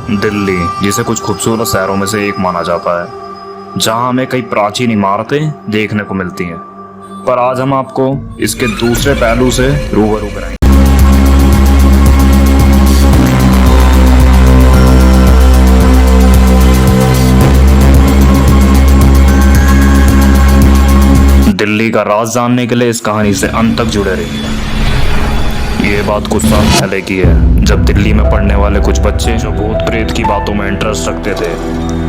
दिल्ली, जिसे कुछ खूबसूरत शहरों में से एक माना जाता है, जहां हमें कई प्राचीन इमारतें देखने को मिलती हैं, पर आज हम आपको इसके दूसरे पहलू से रूबरू कराएंगे। दिल्ली का राज जानने के लिए इस कहानी से अंत तक जुड़े रहिए। ये बात कुछ साल पहले की है, जब दिल्ली में पढ़ने वाले कुछ बच्चे जो भूत प्रेत की बातों में इंटरेस्ट रखते थे,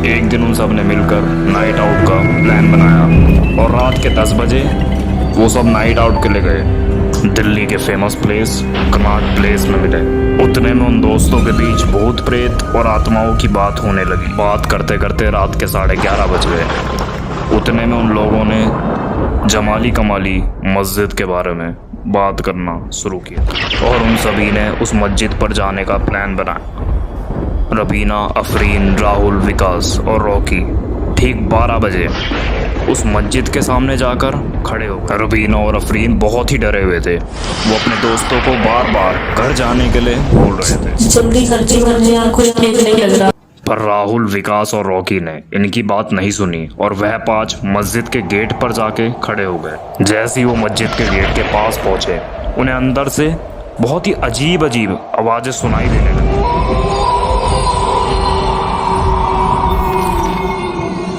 एक दिन उन सब ने मिलकर नाइट आउट का प्लान बनाया और रात के 10 बजे वो सब नाइट आउट के लिए गए। दिल्ली के फेमस प्लेस कनॉट प्लेस में मिले। उतने में उन दोस्तों के बीच भूत प्रेत और आत्माओं की बात होने लगी। बात करते करते रात के 11:30 बज गए। उतने में उन लोगों ने जमाली कमाली मस्जिद के बारे में बात करना शुरू किया और उन सभी ने उस मस्जिद पर जाने का प्लान बनाया। रबीना, अफरीन, राहुल, विकास और रॉकी ठीक 12 बजे उस मस्जिद के सामने जाकर खड़े हो गए। रबीना और अफरीन बहुत ही डरे हुए थे। वो अपने दोस्तों को बार बार घर जाने के लिए बोल रहे थे, जल्दी कर यार, कुछ नहीं लग रहा। पर राहुल, विकास और रॉकी ने इनकी बात नहीं सुनी और वह 5 मस्जिद के गेट पर जाके खड़े हो गए। जैसे ही वो मस्जिद के गेट के पास पहुंचे, उन्हें अंदर से बहुत ही अजीब अजीब आवाजें सुनाई देने लगी।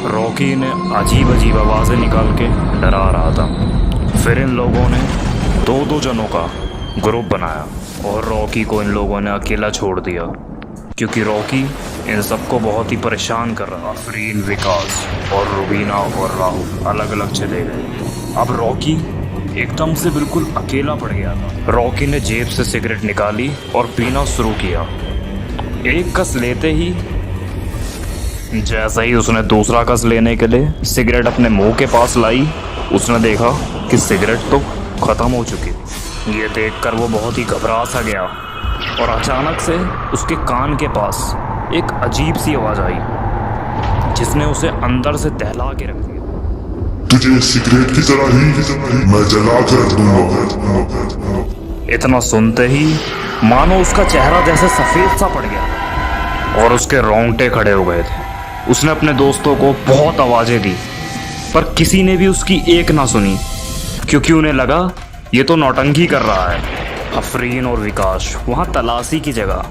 रॉकी ने अजीब अजीब आवाजें निकाल के डरा रहा था। फिर इन लोगों ने 2-2 जनों का ग्रुप बनाया और रॉकी को इन लोगों ने अकेला छोड़ दिया, क्योंकि रॉकी इन सबको बहुत ही परेशान कर रहा। अफरीन, विकास और रुबीना और राहुल अलग अलग चले गए। अब रॉकी एकदम से बिल्कुल अकेला पड़ गया था। रॉकी ने जेब से सिगरेट निकाली और पीना शुरू किया। एक कस लेते ही, जैसे ही उसने दूसरा कस लेने के लिए सिगरेट अपने मुंह के पास लाई, उसने देखा कि सिगरेट तो खत्म हो चुकी थी। ये देखकर वो बहुत ही घबरा सा गया और अचानक से उसके कान के पास एक अजीब सी आवाज आई, जिसने उसे अंदर से दहला के रख दिया। तुझे सिगरेट की तरह ही मैं जला कर रख दूंगा। इतना सुनते ही मानो उसका चेहरा जैसे सफेद सा पड़ गया और उसके रोंगटे खड़े हो गए थे। उसने अपने दोस्तों को बहुत आवाजें दी, पर किसी ने भी उसकी एक ना सुनी, क्योंकि उन्हें लगा ये तो नौटंकी कर रहा है। अफरीन और विकास वहां तलाशी की जगह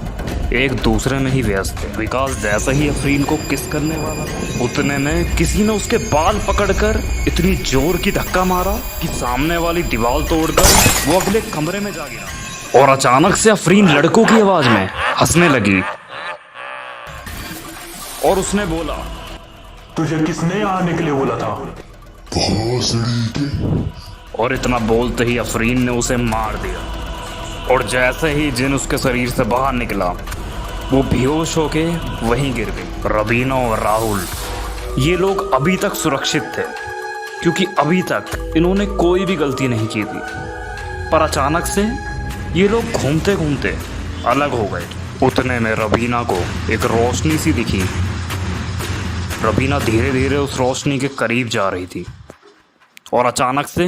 एक दूसरे में ही व्यस्त थे। विकास जैसा ही अफरीन को किस करने वाला था, उतने में किसी ने उसके बाल पकड़कर इतनी जोर की धक्का मारा कि सामने वाली दीवार तोड़कर वो अगले कमरे में जा गिरा। और अचानक से अफरीन लड़कों की आवाज में हंसने लगी और उसने बोला, तुझे किसने आने के लिए बोला था? और इतना बोलते ही अफरीन ने उसे मार दिया। और जैसे ही जिन उसके शरीर से बाहर निकला, वो बेहोश होके वहीं गिर गई। रबीना और राहुल ये लोग अभी तक सुरक्षित थे, क्योंकि अभी तक इन्होंने कोई भी गलती नहीं की थी। पर अचानक से ये लोग घूमते घूमते अलग हो गए। उतने में रबीना को एक रोशनी सी दिखी। रबीना धीरे धीरे उस रोशनी के करीब जा रही थी और अचानक से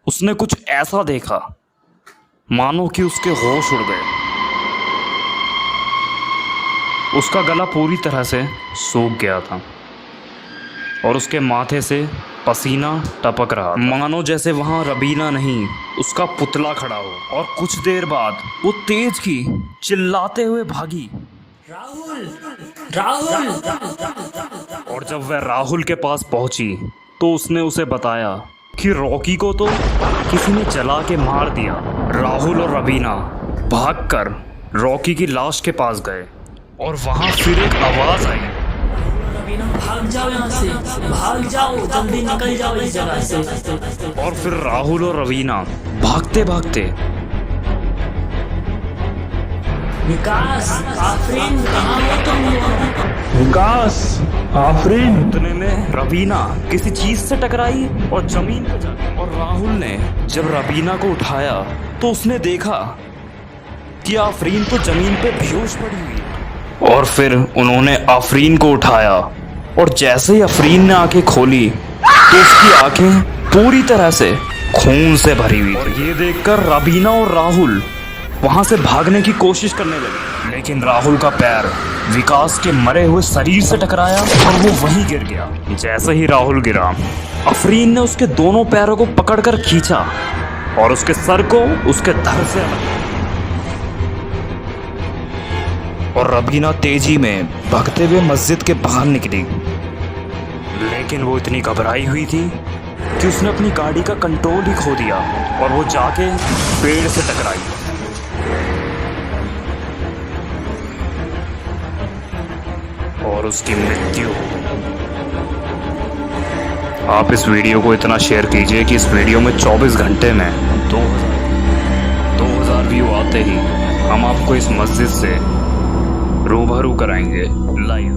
उसने कुछ ऐसा देखा मानो कि उसके होश उड़ गए। उसका गला पूरी तरह से सूख गया था और उसके माथे से पसीना टपक रहा था, मानो जैसे वहां रबीना नहीं, उसका पुतला खड़ा हो। और कुछ देर बाद वो तेज की चिल्लाते हुए भागी, राहुल राहुल। और जब वह राहुल के पास पहुंची तो उसने उसे बताया कि रॉकी को तो किसी ने जला के मार दिया। राहुल और रबीना भागकर रॉकी की लाश के पास गए और वहां फिर एक आवाज आई, रबीना भाग जाओ यहाँ से, भाग जाओ, जल्दी निकल जाओ इस जगह से। और फिर राहुल और रबीना भागते भागते, विकास, आफरीन, कहाँ हो तुम? विकास, आफरीन। उतने में रबीना किसी चीज से टकराई और जमीन पर जा गई। और राहुल ने जब रबीना को उठाया तो उसने देखा कि आफरीन तो जमीन पे बेहोश पड़ी हुई। और फिर उन्होंने आफरीन को उठाया और जैसे ही आफरीन ने आंखें खोली तो उसकी आंखें पूरी तरह से खून से भरी हुई। और ये देखकर रबीना और राहुल वहां से भागने की कोशिश करने लगी, लेकिन राहुल का पैर विकास के मरे हुए शरीर से टकराया और वो वहीं गिर गया। जैसे ही राहुल गिरा, अफरीन ने उसके दोनों पैरों को पकड़कर खींचा और उसके सर को उसके धड़ से अलग किया। और रबीना तेजी में भागते हुए मस्जिद के बाहर निकली, लेकिन वो इतनी घबराई हुई थी कि उसने अपनी गाड़ी का कंट्रोल ही खो दिया और वो जाके पेड़ से टकराई और उसकी मृत्यु हो गई। आप इस वीडियो को इतना शेयर कीजिए कि इस वीडियो में 24 घंटे में 2000 व्यू आते ही हम आपको इस मस्जिद से रूबरू कराएंगे लाइव।